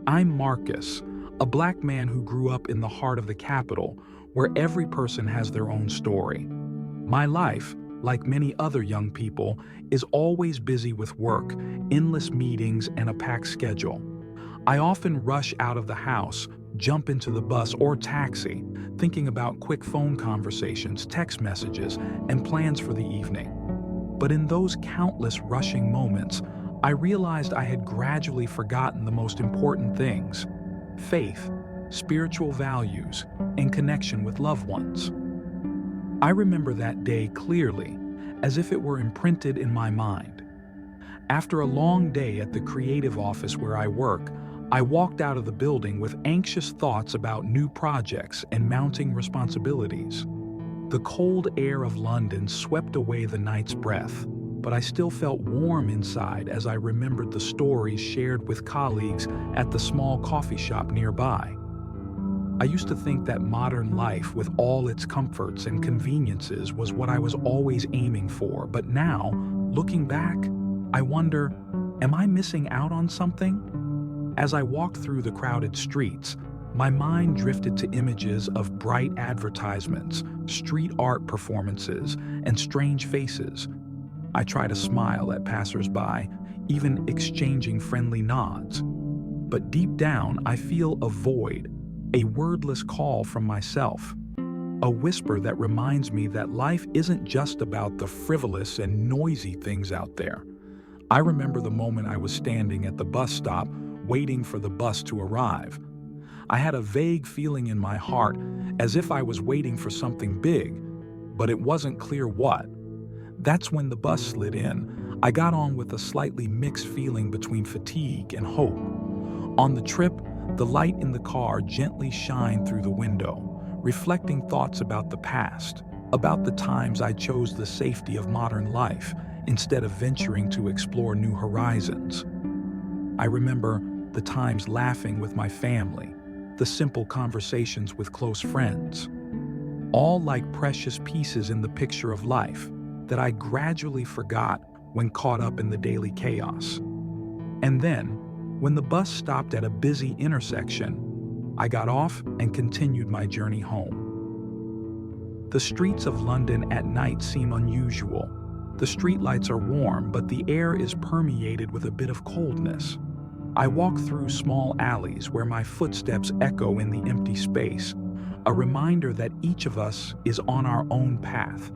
I'm Marcus, a black man who grew up in the heart of the capital, where every person has their own story. My life, like many other young people, is always busy with work, endless meetings, and a packed schedule. I often rush out of the house, jump into the bus or taxi, thinking about quick phone conversations, text messages, and plans for the evening. But in those countless rushing moments, I realized I had gradually forgotten the most important things: faith, spiritual values, and connection with loved ones. I remember that day clearly, as if it were imprinted in my mind. After a long day at the creative office where I work, I walked out of the building with anxious thoughts about new projects and mounting responsibilities. The cold air of London swept away the night's breath, but I still felt warm inside as I remembered the stories shared with colleagues at the small coffee shop nearby. I used to think that modern life, with all its comforts and conveniences, was what I was always aiming for, but now, looking back, I wonder, am I missing out on something? As I walked through the crowded streets, my mind drifted to images of bright advertisements, street art performances, and strange faces. I try to smile at passers-by, even exchanging friendly nods. But deep down, I feel a void, a wordless call from myself, a whisper that reminds me that life isn't just about the frivolous and noisy things out there. I remember the moment I was standing at the bus stop, waiting for the bus to arrive. I had a vague feeling in my heart, as if I was waiting for something big, but it wasn't clear what. That's when the bus slid in. I got on with a slightly mixed feeling between fatigue and hope. On the trip, the light in the car gently shined through the window, reflecting thoughts about the past, about the times I chose the safety of modern life instead of venturing to explore new horizons. I remember the times laughing with my family, the simple conversations with close friends, all like precious pieces in the picture of life that I gradually forgot when caught up in the daily chaos. And then, when the bus stopped at a busy intersection, I got off and continued my journey home. The streets of London at night seem unusual. The streetlights are warm, but the air is permeated with a bit of coldness. I walk through small alleys where my footsteps echo in the empty space, a reminder that each of us is on our own path.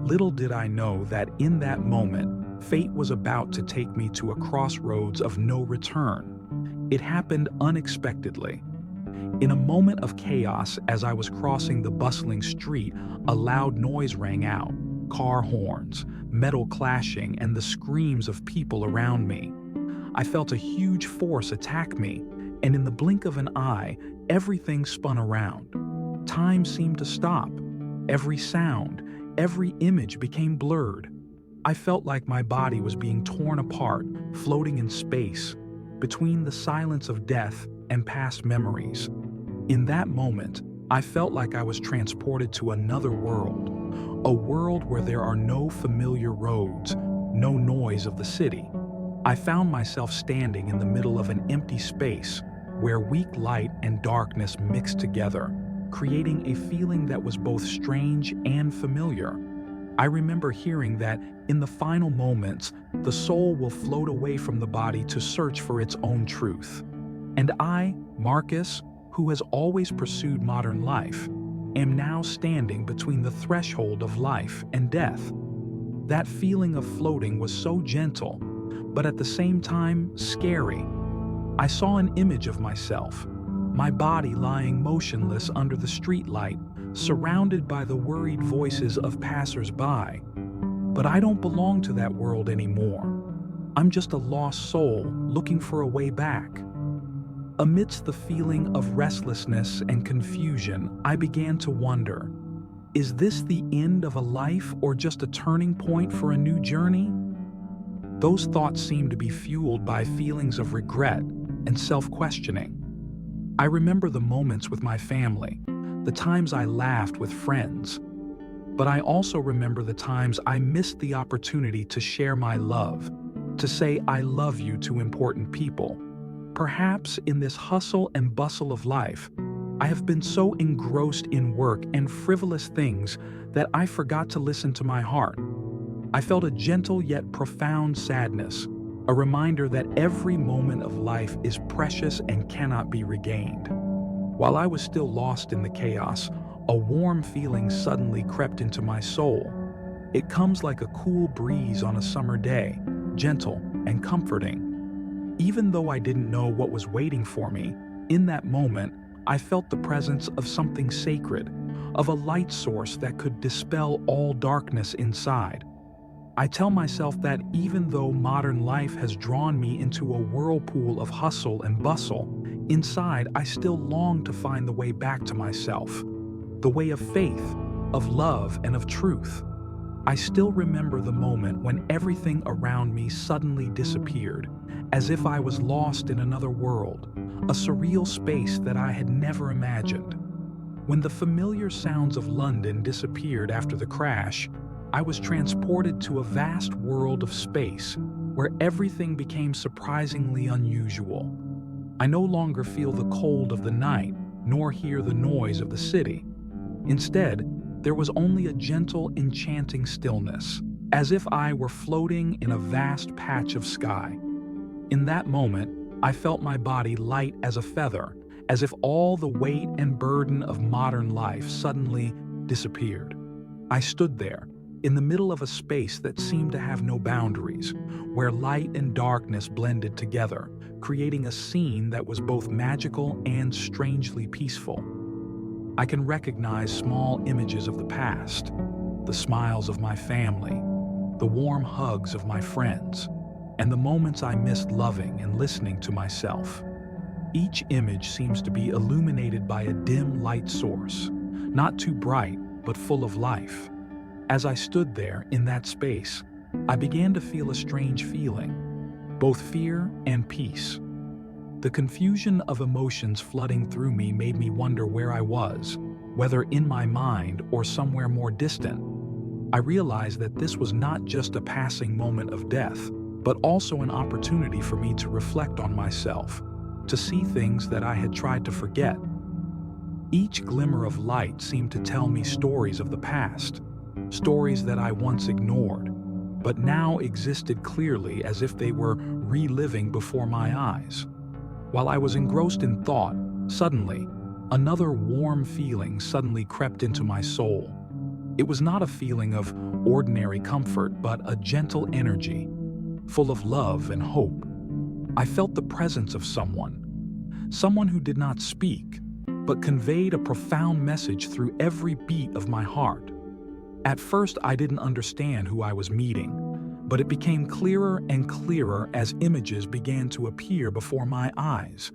Little did I know that in that moment, fate was about to take me to a crossroads of no return. It happened unexpectedly. In a moment of chaos, as I was crossing the bustling street, a loud noise rang out: car horns, metal clashing, and the screams of people around me. I felt a huge force attack me, and in the blink of an eye, everything spun around. Time seemed to stop. Every sound, every image became blurred. I felt like my body was being torn apart, floating in space, between the silence of death and past memories. In that moment, I felt like I was transported to another world, a world where there are no familiar roads, no noise of the city. I found myself standing in the middle of an empty space where weak light and darkness mixed together, creating a feeling that was both strange and familiar. I remember hearing that in the final moments, the soul will float away from the body to search for its own truth. And I, Marcus, who has always pursued modern life, am now standing between the threshold of life and death. That feeling of floating was so gentle, but at the same time scary. I saw an image of myself, my body lying motionless under the streetlight, surrounded by the worried voices of passers-by. But I don't belong to that world anymore. I'm just a lost soul looking for a way back. Amidst the feeling of restlessness and confusion, I began to wonder, is this the end of a life or just a turning point for a new journey? Those thoughts seemed to be fueled by feelings of regret and self-questioning. I remember the moments with my family, the times I laughed with friends, but I also remember the times I missed the opportunity to share my love, to say I love you to important people. Perhaps in this hustle and bustle of life, I have been so engrossed in work and frivolous things that I forgot to listen to my heart. I felt a gentle yet profound sadness, a reminder that every moment of life is precious and cannot be regained. While I was still lost in the chaos, a warm feeling suddenly crept into my soul. It comes like a cool breeze on a summer day, gentle and comforting. Even though I didn't know what was waiting for me, in that moment, I felt the presence of something sacred, of a light source that could dispel all darkness inside. I tell myself that even though modern life has drawn me into a whirlpool of hustle and bustle, inside I still long to find the way back to myself, the way of faith, of love, and of truth. I still remember the moment when everything around me suddenly disappeared, as if I was lost in another world, a surreal space that I had never imagined. When the familiar sounds of London disappeared after the crash, I was transported to a vast world of space where everything became surprisingly unusual. I no longer feel the cold of the night, nor hear the noise of the city. Instead, there was only a gentle, enchanting stillness, as if I were floating in a vast patch of sky. In that moment, I felt my body light as a feather, as if all the weight and burden of modern life suddenly disappeared. I stood there, in the middle of a space that seemed to have no boundaries, where light and darkness blended together, creating a scene that was both magical and strangely peaceful. I can recognize small images of the past, the smiles of my family, the warm hugs of my friends, and the moments I missed loving and listening to myself. Each image seems to be illuminated by a dim light source, not too bright, but full of life. As I stood there in that space, I began to feel a strange feeling, both fear and peace. The confusion of emotions flooding through me made me wonder where I was, whether in my mind or somewhere more distant. I realized that this was not just a passing moment of death, but also an opportunity for me to reflect on myself, to see things that I had tried to forget. Each glimmer of light seemed to tell me stories of the past, stories that I once ignored, but now existed clearly as if they were reliving before my eyes. While I was engrossed in thought, suddenly, another warm feeling suddenly crept into my soul. It was not a feeling of ordinary comfort, but a gentle energy, full of love and hope. I felt the presence of someone who did not speak, but conveyed a profound message through every beat of my heart. At first, I didn't understand who I was meeting, but it became clearer and clearer as images began to appear before my eyes.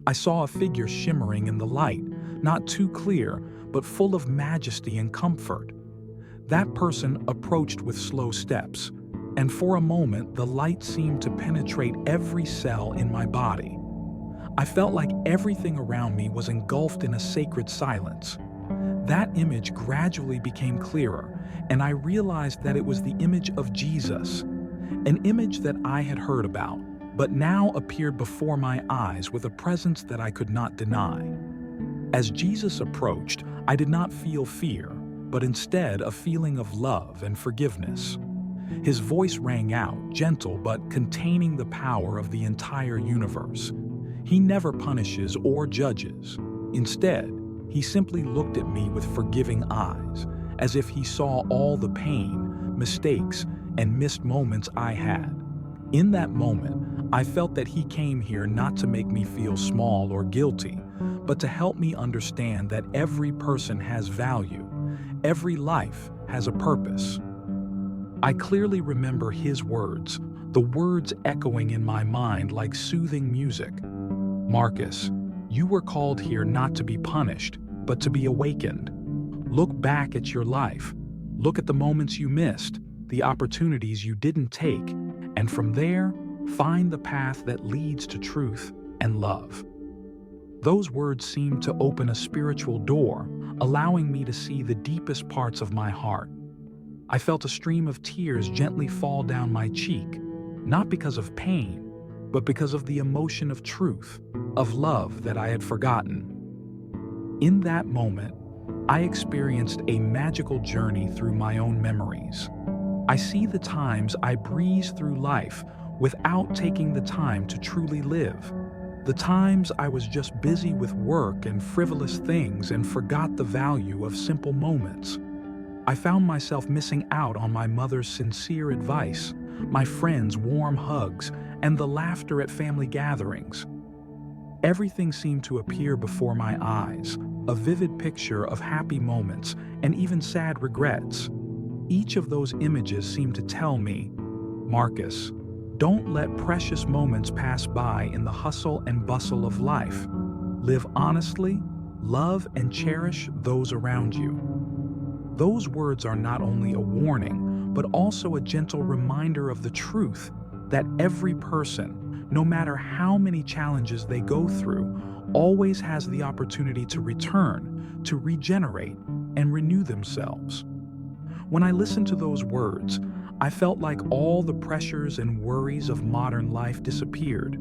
I saw a figure shimmering in the light, not too clear, but full of majesty and comfort. That person approached with slow steps, and for a moment the light seemed to penetrate every cell in my body. I felt like everything around me was engulfed in a sacred silence. That image gradually became clearer, and I realized that it was the image of Jesus, an image that I had heard about, but now appeared before my eyes with a presence that I could not deny. As Jesus approached, I did not feel fear, but instead a feeling of love and forgiveness. His voice rang out, gentle but containing the power of the entire universe. He never punishes or judges. Instead, he simply looked at me with forgiving eyes, as if he saw all the pain, mistakes, and missed moments I had. In that moment, I felt that he came here not to make me feel small or guilty, but to help me understand that every person has value, every life has a purpose. I clearly remember his words, the words echoing in my mind like soothing music. "Marcus, you were called here not to be punished, but to be awakened. Look back at your life. Look at the moments you missed, the opportunities you didn't take, and from there, find the path that leads to truth and love." Those words seemed to open a spiritual door, allowing me to see the deepest parts of my heart. I felt a stream of tears gently fall down my cheek, not because of pain, but because of the emotion of truth, of love that I had forgotten. In that moment, I experienced a magical journey through my own memories. I see the times I breezed through life without taking the time to truly live. The times I was just busy with work and frivolous things and forgot the value of simple moments. I found myself missing out on my mother's sincere advice, my friends' warm hugs, and the laughter at family gatherings. Everything seemed to appear before my eyes, a vivid picture of happy moments and even sad regrets. Each of those images seemed to tell me, Marcus, don't let precious moments pass by in the hustle and bustle of life. Live honestly, love and cherish those around you. Those words are not only a warning, but also a gentle reminder of the truth that every person, no matter how many challenges they go through, always has the opportunity to return, to regenerate, and renew themselves. When I listened to those words, I felt like all the pressures and worries of modern life disappeared.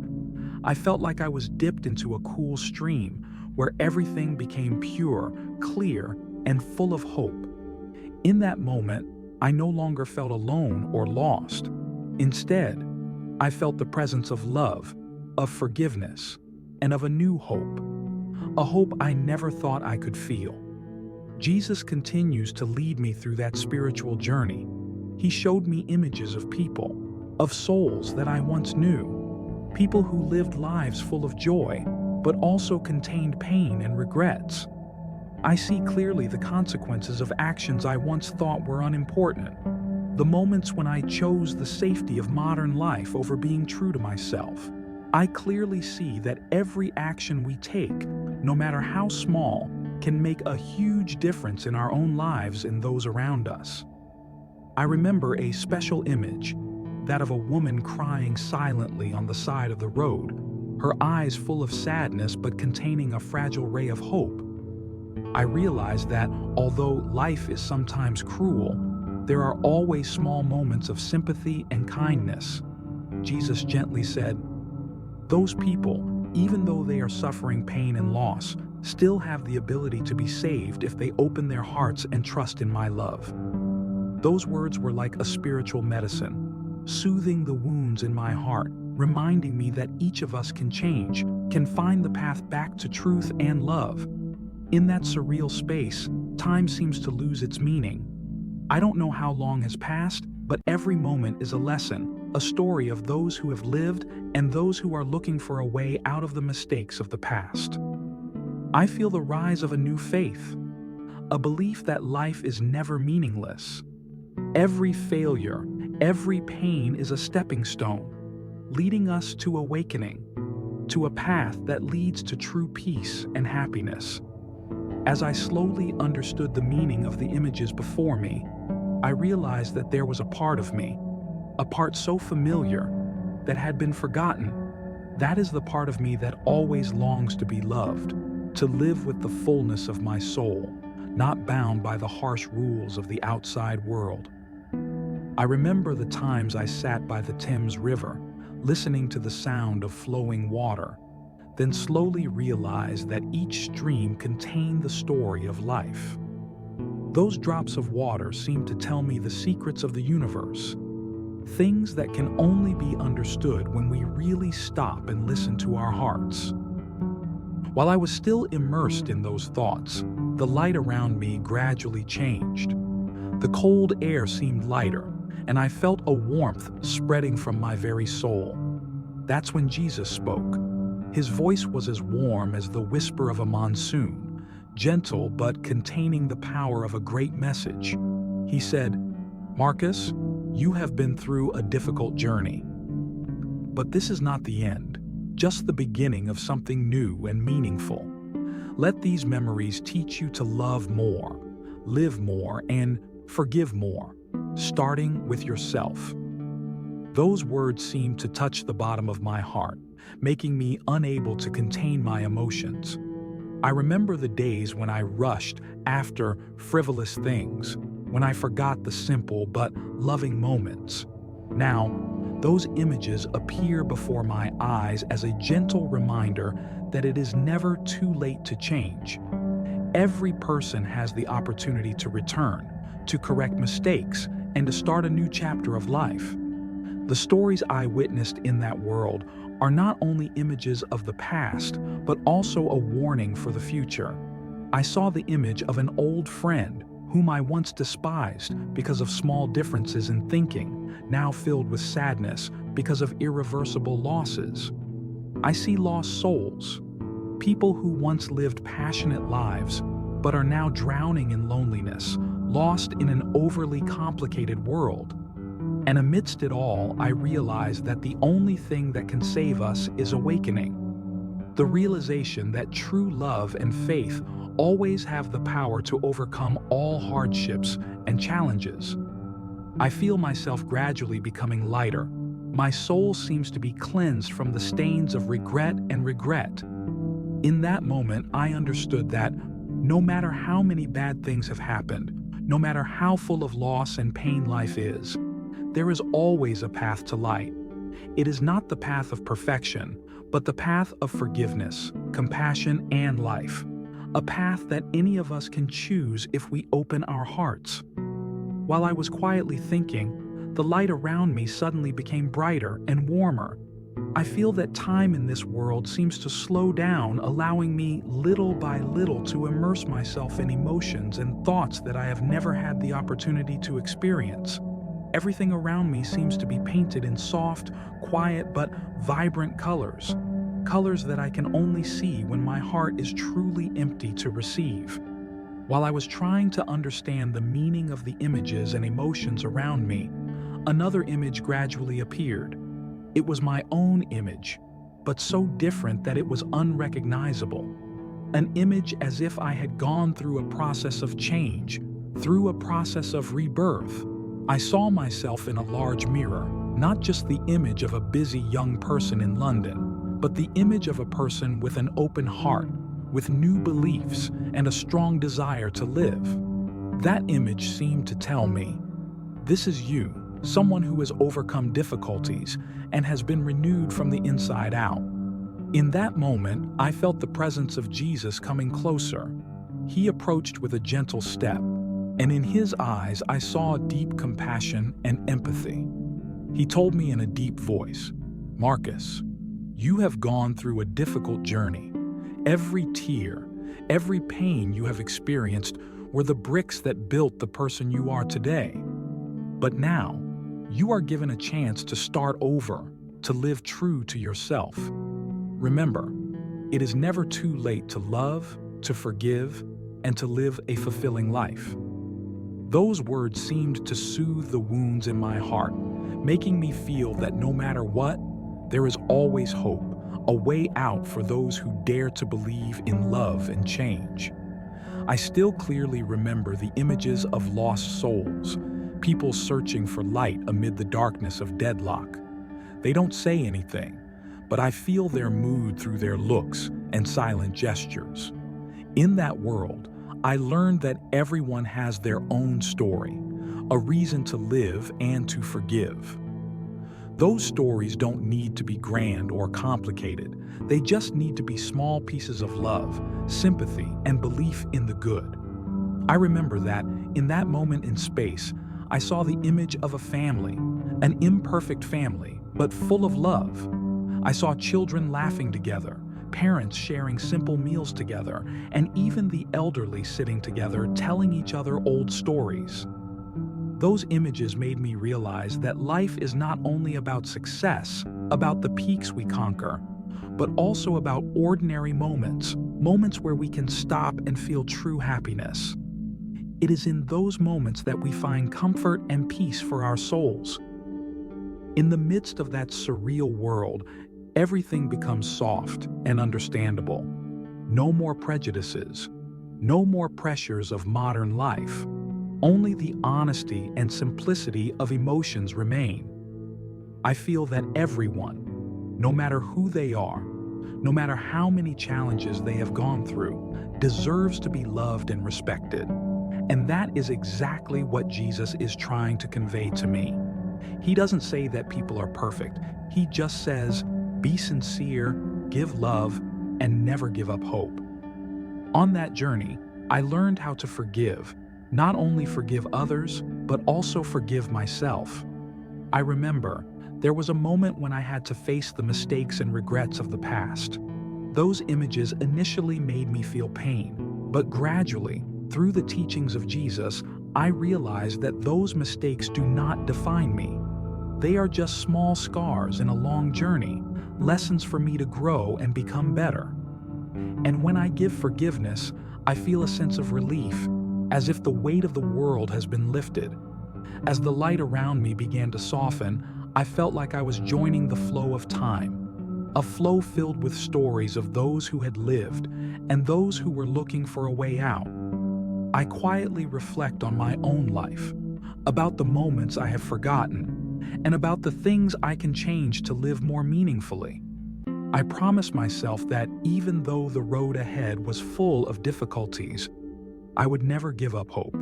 I felt like I was dipped into a cool stream where everything became pure, clear, and full of hope. In that moment, I no longer felt alone or lost. Instead, I felt the presence of love, of forgiveness, and of a new hope. A hope I never thought I could feel. Jesus continues to lead me through that spiritual journey. He showed me images of people, of souls that I once knew, people who lived lives full of joy, but also contained pain and regrets. I see clearly the consequences of actions I once thought were unimportant, the moments when I chose the safety of modern life over being true to myself. I clearly see that every action we take, no matter how small, can make a huge difference in our own lives and those around us. I remember a special image, that of a woman crying silently on the side of the road, her eyes full of sadness but containing a fragile ray of hope. I realized that although life is sometimes cruel, there are always small moments of sympathy and kindness. Jesus gently said, "Those people, even though they are suffering pain and loss, still have the ability to be saved if they open their hearts and trust in my love." Those words were like a spiritual medicine, soothing the wounds in my heart, reminding me that each of us can change, can find the path back to truth and love. In that surreal space, time seems to lose its meaning. I don't know how long has passed, but every moment is a lesson, a story of those who have lived and those who are looking for a way out of the mistakes of the past. I feel the rise of a new faith, a belief that life is never meaningless. Every failure, every pain is a stepping stone, leading us to awakening, to a path that leads to true peace and happiness. As I slowly understood the meaning of the images before me, I realized that there was a part of me, a part so familiar, that had been forgotten. That is the part of me that always longs to be loved, to live with the fullness of my soul, not bound by the harsh rules of the outside world. I remember the times I sat by the Thames River, listening to the sound of flowing water, then slowly realized that each stream contained the story of life. Those drops of water seemed to tell me the secrets of the universe, things that can only be understood when we really stop and listen to our hearts. While I was still immersed in those thoughts, the light around me gradually changed. The cold air seemed lighter, and I felt a warmth spreading from my very soul. That's when Jesus spoke. His voice was as warm as the whisper of a monsoon, gentle but containing the power of a great message. He said, "Marcus, you have been through a difficult journey. But this is not the end, just the beginning of something new and meaningful. Let these memories teach you to love more, live more, and forgive more, starting with yourself." Those words seemed to touch the bottom of my heart, making me unable to contain my emotions. I remember the days when I rushed after frivolous things, when I forgot the simple but loving moments. Now, those images appear before my eyes as a gentle reminder that it is never too late to change. Every person has the opportunity to return, to correct mistakes, and to start a new chapter of life. The stories I witnessed in that world are not only images of the past, but also a warning for the future. I saw the image of an old friend whom I once despised because of small differences in thinking, now filled with sadness because of irreversible losses. I see lost souls, people who once lived passionate lives, but are now drowning in loneliness, lost in an overly complicated world. And amidst it all, I realize that the only thing that can save us is awakening. The realization that true love and faith always have the power to overcome all hardships and challenges. I feel myself gradually becoming lighter. My soul seems to be cleansed from the stains of regret and regret. In that moment, I understood that no matter how many bad things have happened, no matter how full of loss and pain life is, there is always a path to light. It is not the path of perfection, but the path of forgiveness, compassion, and life. A path that any of us can choose if we open our hearts. While I was quietly thinking, the light around me suddenly became brighter and warmer. I feel that time in this world seems to slow down, allowing me little by little to immerse myself in emotions and thoughts that I have never had the opportunity to experience. Everything around me seems to be painted in soft, quiet, but vibrant colors. Colors that I can only see when my heart is truly empty to receive. While I was trying to understand the meaning of the images and emotions around me, another image gradually appeared. It was my own image, but so different that it was unrecognizable. An image as if I had gone through a process of change, through a process of rebirth. I saw myself in a large mirror, not just the image of a busy young person in London, but the image of a person with an open heart, with new beliefs, and a strong desire to live. That image seemed to tell me, this is you, someone who has overcome difficulties and has been renewed from the inside out. In that moment, I felt the presence of Jesus coming closer. He approached with a gentle step, and in his eyes I saw deep compassion and empathy. He told me in a deep voice, "Marcus, you have gone through a difficult journey. Every tear, every pain you have experienced were the bricks that built the person you are today. But now, you are given a chance to start over, to live true to yourself. Remember, it is never too late to love, to forgive, and to live a fulfilling life." Those words seemed to soothe the wounds in my heart, making me feel that no matter what, there is always hope, a way out for those who dare to believe in love and change. I still clearly remember the images of lost souls, people searching for light amid the darkness of deadlock. They don't say anything, but I feel their mood through their looks and silent gestures. In that world, I learned that everyone has their own story, a reason to live and to forgive. Those stories don't need to be grand or complicated. They just need to be small pieces of love, sympathy, and belief in the good. I remember that, in that moment in space, I saw the image of a family, an imperfect family, but full of love. I saw children laughing together, parents sharing simple meals together, and even the elderly sitting together telling each other old stories. Those images made me realize that life is not only about success, about the peaks we conquer, but also about ordinary moments, moments where we can stop and feel true happiness. It is in those moments that we find comfort and peace for our souls. In the midst of that surreal world, everything becomes soft and understandable. No more prejudices, no more pressures of modern life. Only the honesty and simplicity of emotions remain. I feel that everyone, no matter who they are, no matter how many challenges they have gone through, deserves to be loved and respected. And that is exactly what Jesus is trying to convey to me. He doesn't say that people are perfect. He just says, be sincere, give love, and never give up hope. On that journey, I learned how to forgive, not only forgive others, but also forgive myself. I remember there was a moment when I had to face the mistakes and regrets of the past. Those images initially made me feel pain, but gradually, through the teachings of Jesus, I realized that those mistakes do not define me. They are just small scars in a long journey, lessons for me to grow and become better. And when I give forgiveness, I feel a sense of relief, as if the weight of the world has been lifted. As the light around me began to soften, I felt like I was joining the flow of time, a flow filled with stories of those who had lived and those who were looking for a way out. I quietly reflect on my own life, about the moments I have forgotten, and about the things I can change to live more meaningfully. I promise myself that even though the road ahead was full of difficulties, I would never give up hope.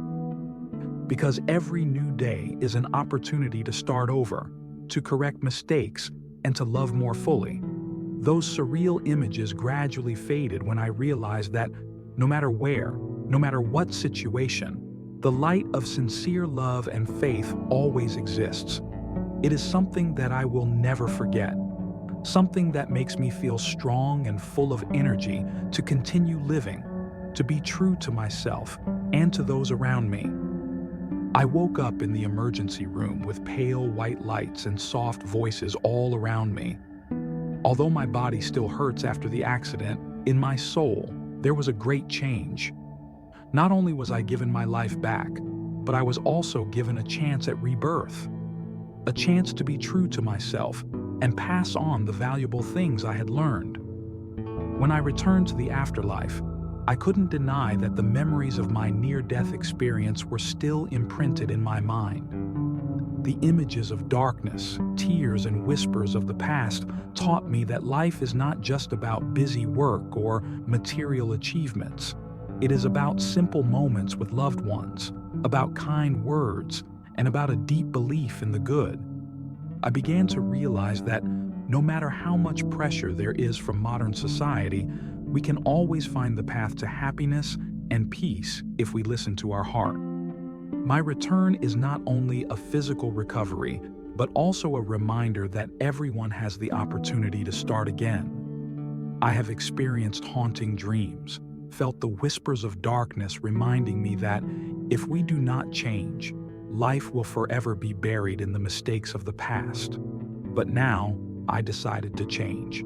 Because every new day is an opportunity to start over, to correct mistakes, and to love more fully. Those surreal images gradually faded when I realized that no matter where, no matter what situation, the light of sincere love and faith always exists. It is something that I will never forget, something that makes me feel strong and full of energy to continue living, to be true to myself and to those around me. I woke up in the emergency room with pale white lights and soft voices all around me. Although my body still hurts after the accident, in my soul, there was a great change. Not only was I given my life back, but I was also given a chance at rebirth, a chance to be true to myself and pass on the valuable things I had learned. When I returned to the afterlife, I couldn't deny that the memories of my near-death experience were still imprinted in my mind. The images of darkness, tears, and whispers of the past taught me that life is not just about busy work or material achievements. It is about simple moments with loved ones, about kind words, and about a deep belief in the good. I began to realize that no matter how much pressure there is from modern society, we can always find the path to happiness and peace if we listen to our heart. My return is not only a physical recovery, but also a reminder that everyone has the opportunity to start again. I have experienced haunting dreams, felt the whispers of darkness reminding me that if we do not change, life will forever be buried in the mistakes of the past. But now, I decided to change.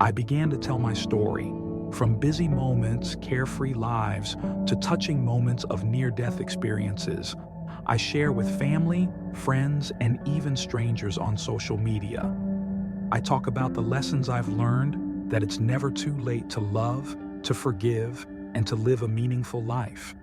I began to tell my story, from busy moments, carefree lives, to touching moments of near-death experiences. I share with family, friends, and even strangers on social media. I talk about the lessons I've learned, that it's never too late to love, to forgive, and to live a meaningful life.